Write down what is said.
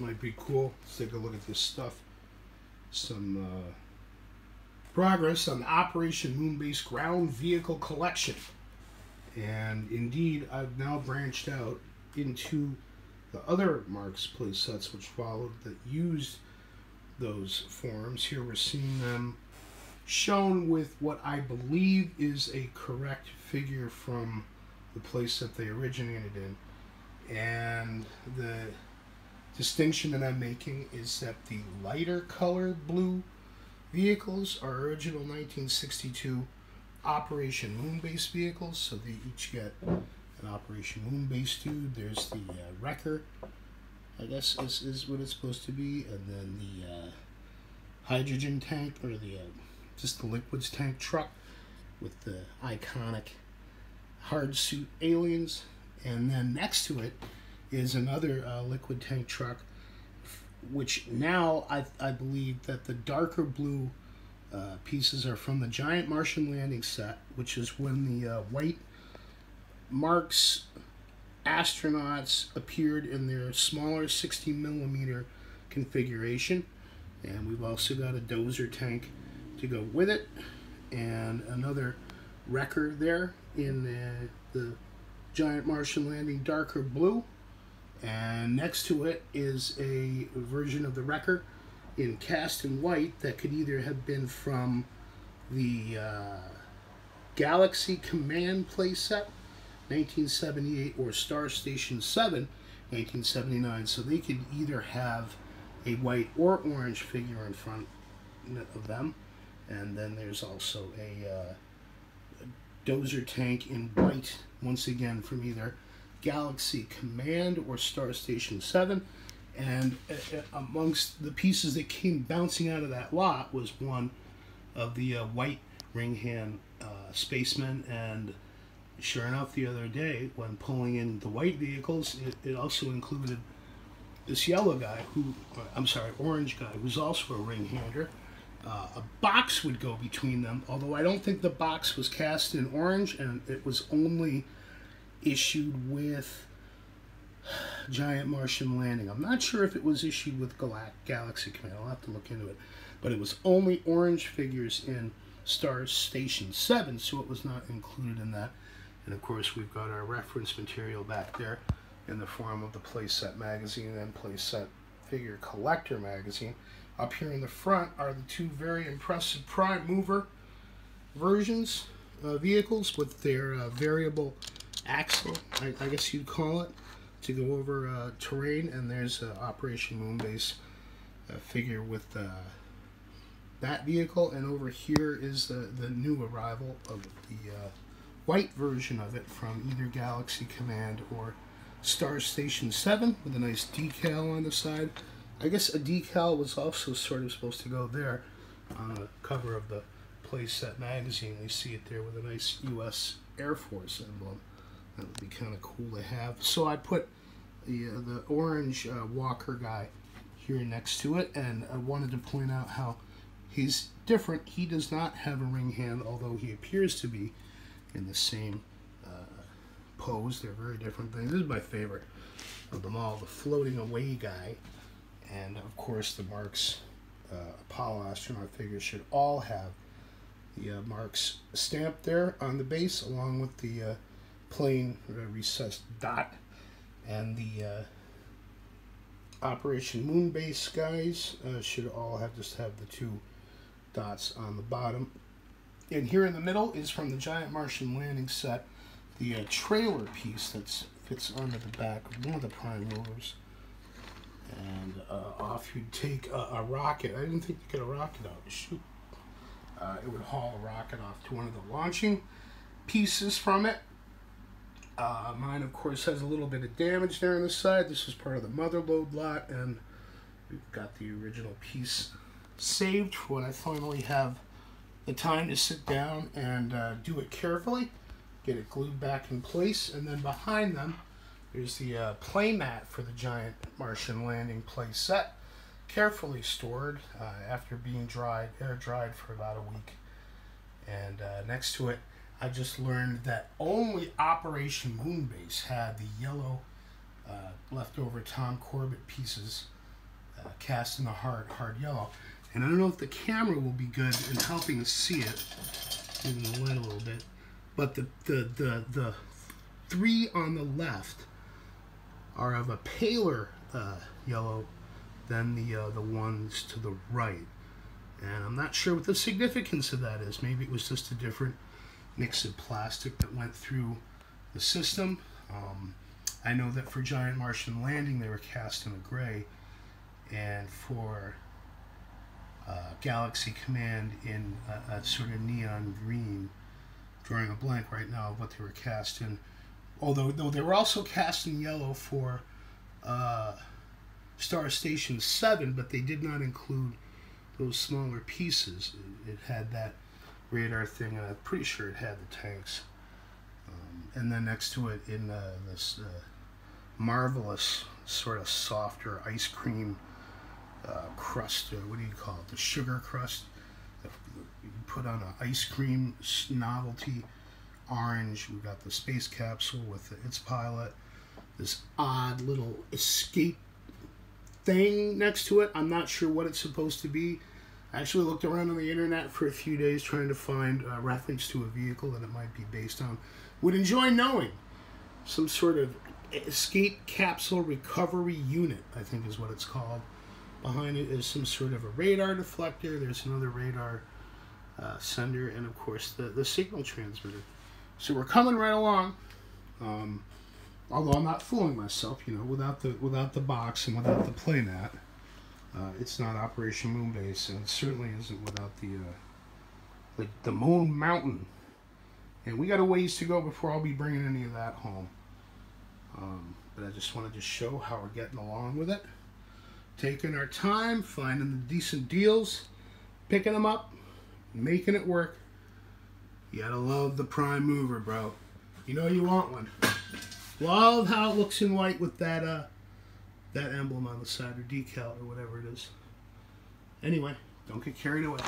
might be cool. Let's take a look at this stuff. Some progress on the Operation Moonbase ground vehicle collection. And indeed, I've now branched out into the other Marks playsets which followed that used those forms. Here we're seeing them shown with what I believe is a correct figure from the playset they originated in. And the distinction that I'm making is that the lighter colored blue vehicles are original 1962 Operation Moonbase vehicles, so they each get an Operation Moonbase dude. There's the Wrecker, I guess is what it's supposed to be, and then the hydrogen tank, or the just the liquids tank truck with the iconic hard suit aliens. And then next to it is another liquid tank truck, which now I believe that the darker blue pieces are from the Giant Martian Landing set, which is when the white Marks astronauts appeared in their smaller 60mm configuration. And we've also got a dozer tank to go with it, and another Wrecker there in the Giant Martian Landing darker blue. And next to it is a version of the Wrecker in cast in white that could either have been from the Galaxy Command playset 1978 or Star Station 7 1979. So they could either have a white or orange figure in front of them. And then there's also a dozer tank in white, once again from either Galaxy Command or Star Station 7. And amongst the pieces that came bouncing out of that lot was one of the white ring hand spacemen. And sure enough, the other day when pulling in the white vehicles, it also included this yellow guy, orange guy, who's also a ring hander. A box would go between them, although I don't think the box was cast in orange, and it was only issued with Giant Martian Landing. I'm not sure if it was issued with Galaxy Command. I'll have to look into it. But it was only orange figures in Star Station 7, so it was not included in that. And of course, we've got our reference material back there in the form of the Playset magazine and Playset Figure Collector magazine. Up here in the front are the two very impressive prime mover versions vehicles with their variable axle, I guess you'd call it, to go over terrain. And there's Operation Moonbase figure with that vehicle. And over here is the new arrival of the white version of it from either Galaxy Command or Star Station 7 with a nice decal on the side. I guess a decal was also sort of supposed to go there on the cover of the Playset magazine. You see it there with a nice U.S. Air Force emblem. That would be kind of cool to have. So I put the orange Walker guy here next to it, and I wanted to point out how he's different. He does not have a ring hand, although he appears to be in the same pose. They're very different things. This is my favorite of them all, the floating away guy. And of course, the Marks Apollo astronaut figures should all have the Marks stamp there on the base, along with the plain recessed dot. And the Operation Moonbase guys should all just have the two dots on the bottom. And here in the middle is from the Giant Martian Landing set, the trailer piece that fits onto the back of one of the prime movers. And off you'd take a rocket. I didn't think you get a rocket out. Shoot. It would haul a rocket off to one of the launching pieces from it. Mine, of course, has a little bit of damage there on the side. This is part of the mother load lot, and we've got the original piece saved for when I finally have the time to sit down and do it carefully, get it glued back in place. And then behind them, there's the play mat for the Giant Martian Landing play set, carefully stored after being air dried for about a week. And next to it, I just learned that only Operation Moonbase had the yellow leftover Tom Corbett pieces cast in the hard yellow. And I don't know if the camera will be good in helping us see it, moving the light a little bit. But the three on the left are of a paler yellow than the ones to the right. And I'm not sure what the significance of that is. Maybe it was just a different mix of plastic that went through the system. I know that for Giant Martian Landing they were cast in a gray, and for Galaxy Command in a sort of neon green. Drawing a blank right now of what they were cast in. Although they were also cast in yellow for Star Station 7, but they did not include those smaller pieces. It had that radar thing, and I'm pretty sure it had the tanks. And then next to it in this marvelous sort of softer ice cream crust, what do you call it? The sugar crust that you put on an ice cream novelty orange. We've got the space capsule with its pilot. This odd little escape thing next to it. I'm not sure what it's supposed to be. I actually looked around on the internet for a few days trying to find a reference to a vehicle that it might be based on. Would enjoy knowing. Some sort of escape capsule recovery unit, I think is what it's called. Behind it is some sort of a radar deflector. There's another radar sender, and of course the signal transmitter. So we're coming right along. Although I'm not fooling myself, you know, without the box and without the playmat, it's not Operation Moonbase, and it certainly isn't without the Moon Mountain. And we got a ways to go before I'll be bringing any of that home. But I just wanted to show how we're getting along with it. Taking our time, finding the decent deals, picking them up, making it work. You gotta love the prime mover, bro. You know you want one. Love how it looks in white with that that emblem on the side, or decal, or whatever it is. Anyway, don't get carried away.